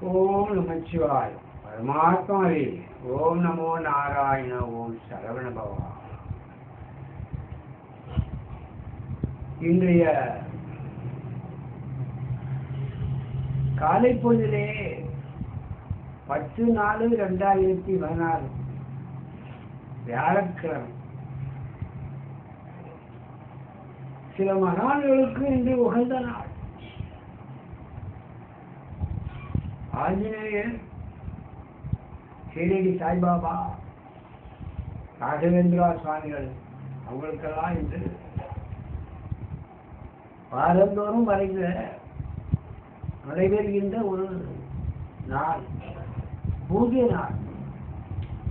ஓம் நமச்சிவாய் பரமாத்மாவே. ஓம் நமோ நாராயண. ஓம் சரவண பவா. இன்றைய காலை பொழுதிலே 10/4/2016 வியாழக்கிழமை. சில மகான்களுக்கு இன்று உகந்த நாள். ஆஞ்சநேயர், ஷிரடி சாய்பாபா, ராகவேந்திரா சுவாமிகள் அவங்களுக்கெல்லாம் இன்று வாரந்தோறும் நடைபெறுகின்ற ஒரு நாள், பூஜை நாள்.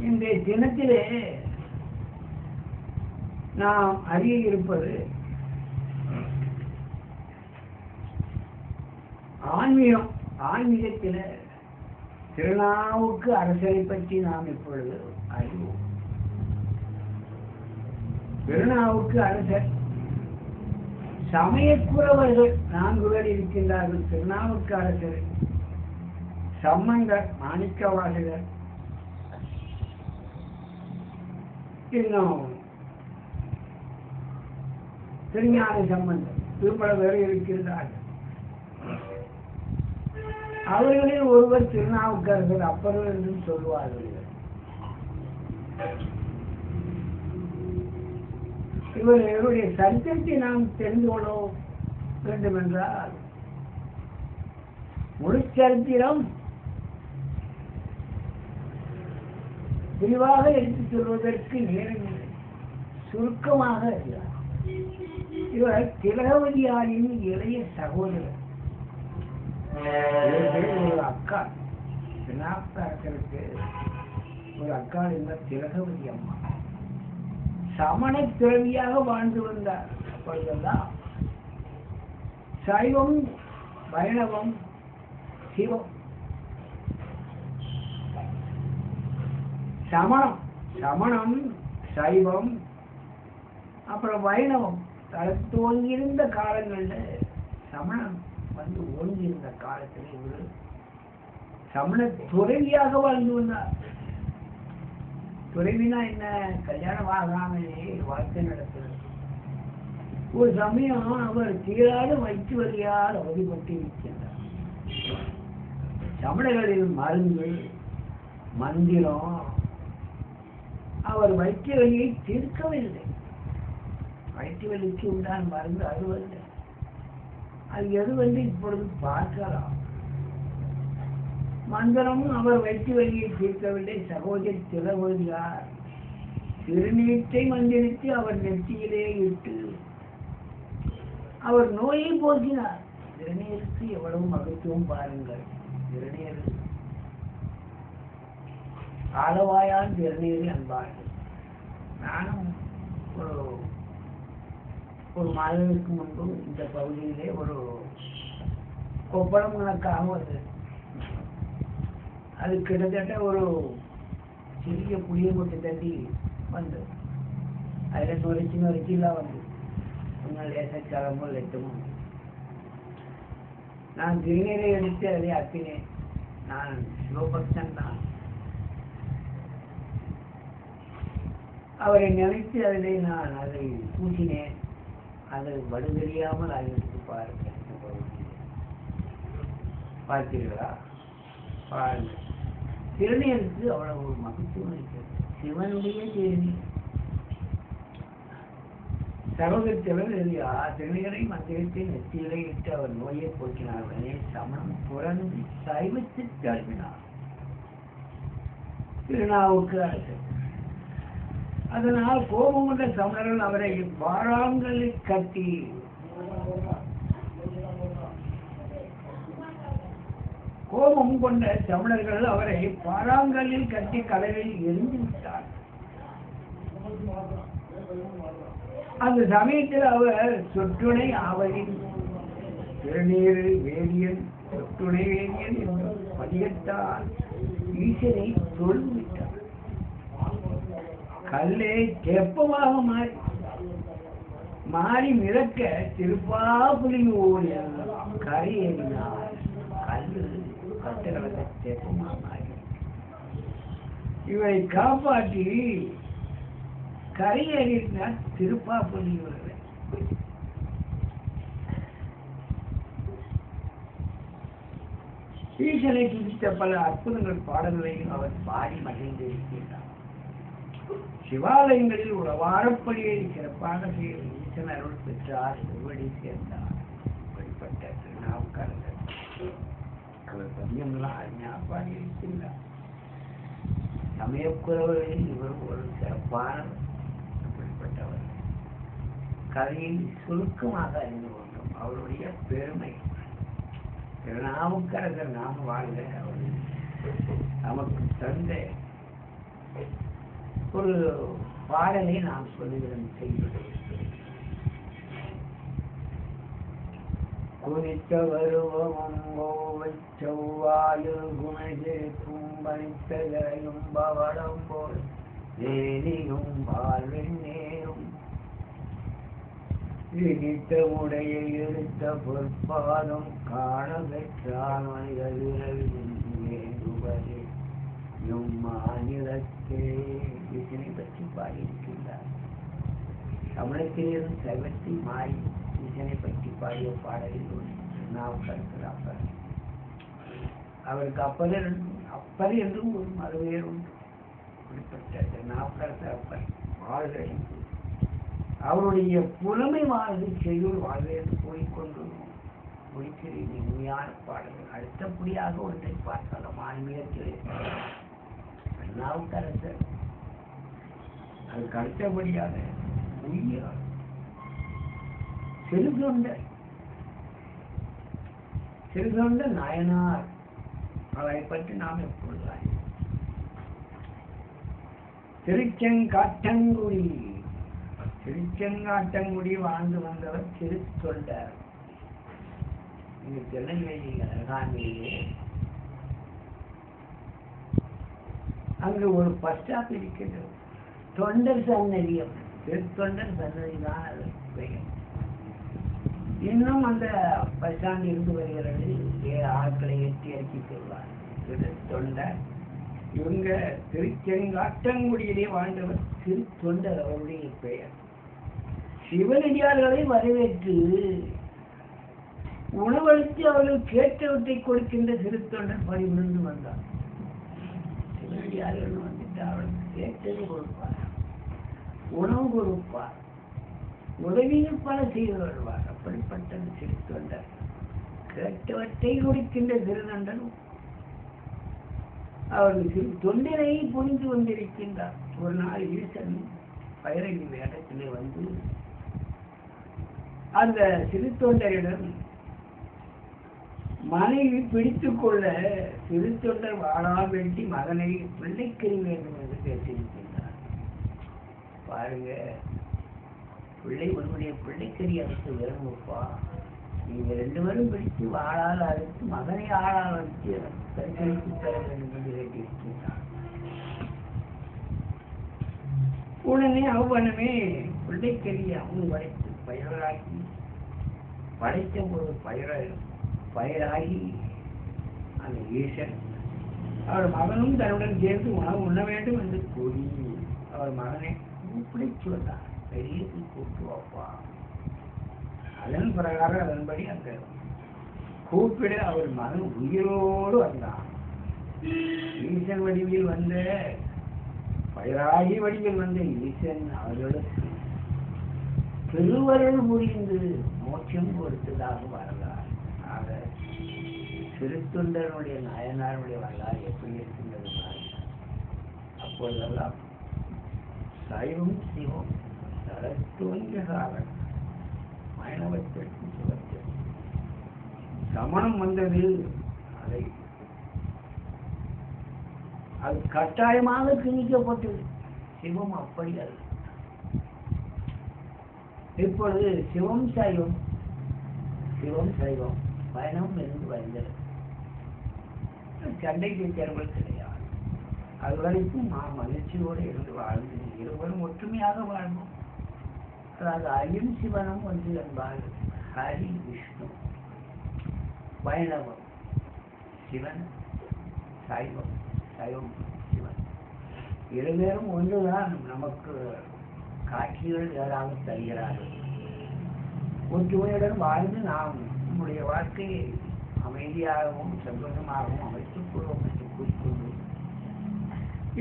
இன்றைய தினத்திலே நாம் அறிய இருப்பது ஆன்மீகம். ஆன்மீகத்தில் திருநாவுக்கு அரசரை பற்றி நாம் இப்பொழுது அறிவோம். திருநாவுக்கு அரசர் சமயக்குறவர்கள் 4 பேர் இருக்கின்றார்கள். திருநாவுக்கு அரசர், சம்பந்தர், மாணிக்கவாசகர், இன்னும் திருஞான சம்பந்தர், திருப்பல பேர் இருக்கின்றார்கள். அவர்களில் ஒருவர் திருநாவுக்கரசர் அப்பர்கள் என்றும் சொல்லுவார்கள். இவர்களுடைய சரித்திரத்தை நாம் தெரிந்து கொள்ள வேண்டும் என்றால் முழு சரித்திரம் விரிவாக எடுத்துச் சொல்வதற்கு நேரமில்லை. சுருக்கமாக இவர் திலகவதியாரின் இளைய சகோதரர். ஒரு அக்கா, திருநாவுக்கரசருக்கு ஒரு அக்கா என்ற திலகவதி அம்மா. சமண துறவியாக வாழ்ந்து வந்தார். அப்பொழுதெல்லாம் சைவம், வைணவம், சிவம், சமணம், சைவம், அப்புறம் வைணவம் தோன்றியிருந்த காலங்களில் சமணம் வந்து ஓங்கியிருந்த காலத்தில் ஒரு சமண துறவியாக வாழ்ந்து வந்தார். துறவினா என்ன? கல்யாணம் ஆகாமலே வாழ்க்கை நடத்துறது. ஒரு சமயம் அவர் தீராத வயிற்று வலியால் அவதிப்பட்டு இருக்கின்றார். சமணர்களின் மருந்து, மந்திரம் அவர் வயிற்று வலியை தீர்க்கவில்லை. வயிற்று வலிக்கு உண்டான மருந்து அதுவல்ல. அது எதுவென்று இப்பொழுது பார்க்கலாம். மந்திரம் அவர் வயிற்று வலியை தீர்க்கவில்லை. சகோதரி திலகவதியார் திருநீற்றை மந்திரித்து அவர் நெற்றியிலே இட்டு அவர் நோயை போக்கினார். திருநீருக்கு எவ்வளவு மகத்துவம் பாருங்கள். திருநீர் ஆலவாயால் திருநீரை அன்பார்கள். நானும் ஒரு மாதத்துக்கு முன்பு இந்த பகுதியிலே ஒரு கொப்பளம் கணக்காக வந்தது. அது கிட்டத்தட்ட ஒரு சிறிய புளிய மூட்டை தட்டி வந்தது. அதில் நொறுக்கிலாம் வந்து கொஞ்சம் லேசக்காலமோ லெட்டமோ. நான் திருநீரை எடுத்து அதை அப்பினேன். நான் சிவபக்தன் தான். அவரை நினைத்து அதிலே நான் அதை பூசினேன். அது வடு தெரியாமல் ஆகிவிட்டு பாருங்க. பார்த்தீர்களா? பாருங்கள். திருநீருக்கு அவ்வளவு ஒரு மகத்துவம் இருக்கிறது. சிவனுடைய திருநீர். சகோதரத்தவர் திருநீரை மந்திரத்தை நெத்தியிலே இட்டு அவர் நோயை போக்கினார். சமணம் புறந்து சைவத்திற்கு அழுப்பினார் திருநாவுக்கு அரசர். அதனால் கோபம் கொண்ட சமணர்கள் அவரை பாறாங்கல்லில் கட்டி கடலில் எரிந்து விட்டார். அந்த சமயத்தில் அவர் சொற்றுணை ஆவலின் திருநீர் வேதியன், சொற்றுணை வேதியன் என்ற பதியத்தால் ஈசனை தொழுவிட்டார். கல்லே தெப்பமாக மாறி மிதக்க திருப்பாப்புலியூர் கரையேறினார். கல்லு மட்டக்களத்தை தெப்பமாகி இவரை காப்பாற்றி கரையேறினார் திருப்பாப்பள்ளி இவர்களை. ஈசனை குறித்த பல அற்புதங்கள் பாடல்களையும் அவர் பாடி மகிழ்ந்திருக்கிறார். சிவாலயங்களில் உறவாரப்படியை சிறப்பாக செய்து ஈசன் அருள் பெற்றார், திருவடி சேர்ந்தார். வழிபட்ட திருநாவுக்கரசர் அவர் பதியம்லாம் அருமையாக பாடியிருக்கின்றார். சமயக்குறவர்களில் இவர் ஒரு சிறப்பானவர். அப்படிப்பட்டவர் கதையை சுருக்கமாக அறிந்து கொண்டோம். அவருடைய பெருமை திருநாவுக்கரசர் நாம வாழ்க அவர் நமக்கு தந்த ஒரு பாடலை நாம் சொல்லுகிறோம் செய்வது. குறித்த வருவம் செவ்வாயு குணஜேக்கும் பனித்தகையும் பவளம் போல் நேரியும் வாழ்வெண்ணேரும் விதித்த உடைய எடுத்த பொற்பாதம் காண பெற்றான் வேண்டுவதே மாநிலத்தே இதனை பற்றி பாடியிருக்கின்றார். தமிழத்திலிருந்து சைவத்தை மாறி இதனை பற்றி பாடிய பாடலில் திருநாவுக்கரசர் அவருக்கு அப்பர் என்றும் ஒரு மறுவேர் உண்டு. குறிப்பிட்ட திருநாவுக்கரசர் அப்பர் வாழ்க. அவருடைய புலமை வாழ்வு செய்யுள் வாழ்வேறு போய்கொண்டு முடிக்கிறேன். இனிமையான பாடல்கள் அடுத்தபடியாக ஒன்றை பார்க்கலாம். ஆன்மீகத்திலே திருநாவுக்கரசர் அதுக்கு அடுத்தபடியாக உயிர் சிறுதொண்ட நாயனார் அவரை பற்றி நாம் எப்பொழுது திருச்செங்காட்டங்குடி வாழ்ந்து வந்தவர் திருத்தொண்டர். இங்கு திருநெல்வேலி அருகாமையிலே அங்கு ஒரு பஸ் ஸ்டாப் இருக்கின்றது. தொண்டர் சன்னதி, திருத்தொண்டர் சன்னதி தான் அது பெயர். இன்னும் அந்த பஸ் ஸ்டாண்ட் இருந்து வருகிறது. ஆட்களை ஏற்றி இறக்கி செல்வார் திருத்தொண்டர். இவங்க திருச்செங்காட்டங்குடியிலே வாழ்ந்தவர் திருத்தொண்டர் அவருடைய பெயர். சிவனடியார்களை வரவேற்று உணவளித்து அவர்கள் கேட்டவற்றை கொடுக்கின்ற திருத்தொண்டர் பணிபுரிந்து வந்தார். சிவனடியார்கள் வந்துட்டு அவர்களுக்கு கேட்டதை கொடுப்பார், உணவு கொடுப்பார், உதவியில் பல செய்து வருவார். அப்படிப்பட்ட திருத்தொண்டர் கேட்டவற்றை கொடுக்கின்ற திருத்தொண்டர் அவர்கள் தொண்டரை புரிந்து வந்திருக்கின்றார். ஒரு நாள் ஈசன் பைரவி வேடத்திலே வந்து அந்த சிறு தொண்டரிடம் மனைவி பிடித்துக் கொள்ள சிறு தொண்டர் வாழா வெட்டி மகனை பிள்ளைக்கறி வேண்டும் என்று கேட்டிருக்கின்றார். பாருங்க, பிள்ளை உன்னுடைய பிள்ளைக்கறி அறுத்து விரும்புப்பா, நீங்க 2 பேரும் பிடித்து வாழால் அறுத்து மகனை ஆளால் அறுத்து பரிசளித்து தர வேண்டும் என்று கேட்டிருக்கின்றார். உடனே அவ்வனமே பிள்ளைக்கறி அவன் படைத்து பயிராக்கி படைத்த ஒரு பயிராகி அந்த ஈசன் அவர் மகனும் தன்னுடன் சேர்ந்து உணவு உண்ண வேண்டும் என்று கூறி அவர் மகனை கூப்பிடிச்சு வந்தார். பெரிய கூப்பிட்டு வைப்பா. அதன் பிரகாரம் அதன்படி அந்த கூப்பிட அவர் மகன் உயிரோடு வந்தான். ஈசன் வடிவில் வந்த பயிராகி வடிவில் வந்த ஈசன் அவர்களுக்கு திருவருள் புரிந்து மோட்சம் கொடுத்ததாக வரலாறு. ஆக திருத்தொண்டருடைய நாயனாருடைய வரலாறு எப்படி இருக்கின்றது? அப்பொழுதெல்லாம் சைவம் சிவம் தரத்துவங்க காலம் மைனவத்திற்கு சிவத்தில் சமணம் வந்தது. அது கட்டாயமாக திணிக்கப்பட்டது. சிவம் அப்படி அல்ல. இப்பொழுது சிவம் சைவம் பயணம் இருந்து வந்தது. சண்டைக்கு தேர்வுகள் கிடையாது. அது வரைக்கும் நாம் மகிழ்ச்சியோடு இருந்து வாழ்ந்து இருவரும் ஒற்றுமையாக வாழ்வோம். அதாவது அயும் சிவனும் ஒன்று என்பார்கள். ஹரி விஷ்ணு வைணவம், சிவன் சைவம் சைவம் சிவன் இருவேறும் ஒன்றுதான் நமக்கு காட்சிகள் ஏதாவது தருகிறார்கள். ஒற்றுமையுடன் வாழ்ந்து நாம் நம்முடைய வாழ்க்கையை அமைதியாகவும் சந்தோஷமாகவும் அமைத்துக் கொள்வோம் என்று கூறிக்கொண்டு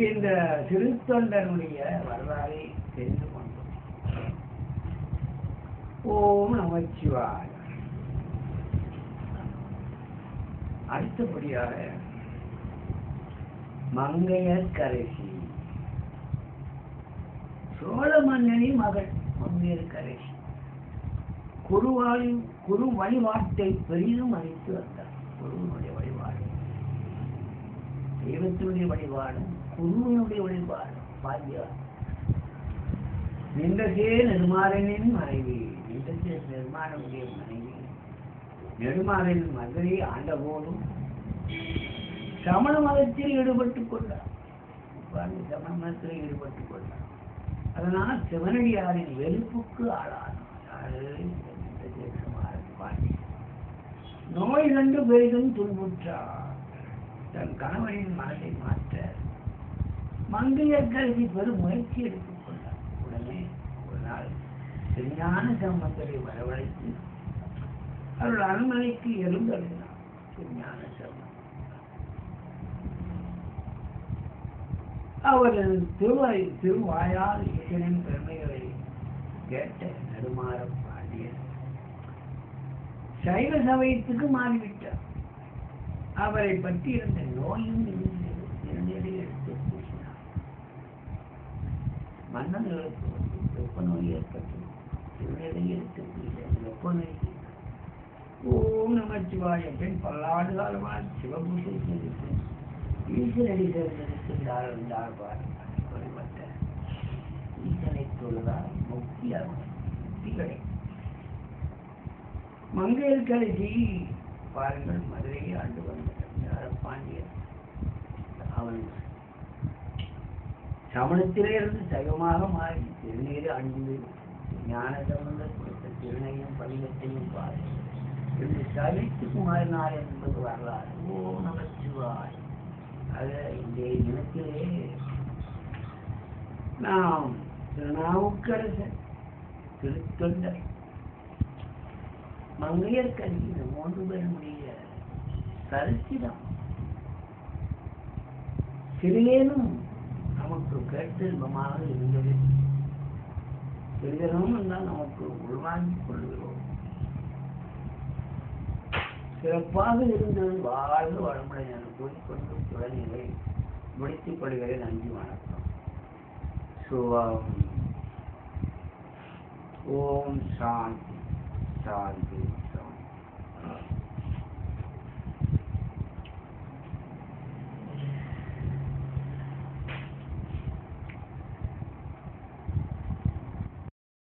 இந்த திருத்தொண்டனுடைய வரலாறை தெரிந்து கொண்டோம். ஓம் நமச்சிவாய. அடுத்தபடியாக மங்கையர்க்கரசி, சோழ மன்னனின் மகள் மங்கையர்க்கரசி குரு வழிபாட்டை பெரிதும் அளித்து வந்தார். குருவினுடைய வழிபாடு, தெய்வத்தினுடைய வழிபாடும் குருவினுடைய வழிபாடும் பாக்கியம். நின்றசே நெடுமாறனின் மனைவி, நின்றசே நெடுமாறனுடைய மனைவி நெடுமாறன் மதுரை ஆண்ட போதும் சமண மதத்தில் ஈடுபட்டுக் கொண்டார். சமண மதத்தில் ஈடுபட்டுக் கொண்டார். அதனால் சிவனடியாரின் வெறுப்புக்கு ஆளானார். நோய் கண்டு பெரிதும் துன்புற்றார். தன் கணவனின் மனதை மாற்ற மங்கையர்க்கரசி பெரும் முயற்சி எடுத்துக் கொண்டார். உடனே ஒரு நாள் திருஞான சம்பந்தரை வரவழைத்து அவர்கள் அரண்மனைக்கு எழுந்தருளினார். திருஞான சம்பந்தர் அவரது திருவாயால் ஈசனின் பெருமைகளை கேட்ட நெடுமாற பாண்டியன் சைவ சமயத்துக்கு மாறிவிட்டார். அவரை பற்றி இருந்த நோயும் இருந்ததை எடுத்து பூசினார். மன்னர்களுக்கு வெப்ப நோய் ஏற்பட்டு திருநெல்லை எடுத்து வெப்ப நோய். ஓம் நமச்சிவாய. பெண் பல்லாண்டு காலமாக சிவபூசை செய்து ஈசனடி சேர்ந்திருக்கின்றார் என்றார். வழிபட்ட ஈசனை தொழுதால் முக்தி கிடைக்கும். மங்கையர்க்கரசி பாருங்கள், மதுரையை ஆண்டு வந்த பாண்டியன் அவன் சமணத்திலே இருந்து சைவமாக மாறி திருநீரை அணிந்து ஞான சம்பந்தர் கொடுத்த திருநையும் பதிகத்தையும் பாரு என்று சைவத்துக்கு மாறினார் என்பது வரலாறு. ஓ நமச்சிவாய். அது இந்த இனத்திலே நாம் திருநாவுக்கரசர், திருத்தொண்டர், மங்கையர்க்கரசி இந்த 3 பேருடைய சரித்திரம் சிறியேனும் நமக்கு கேட்டல்பமாக இருந்தது. சிறிதனும் என்றால் நமக்கு உள்வாங்கிக் கொள்கிறோம். சிறப்பாக இருந்தது. வாழ்ந்து வளமுறை என கூறிக்கொண்டு குழந்தைகளை முடித்துக் கொள்கிறேன். நன்றி, வணக்கம். சுவம். ஓம் சாந்தி சாந்தி.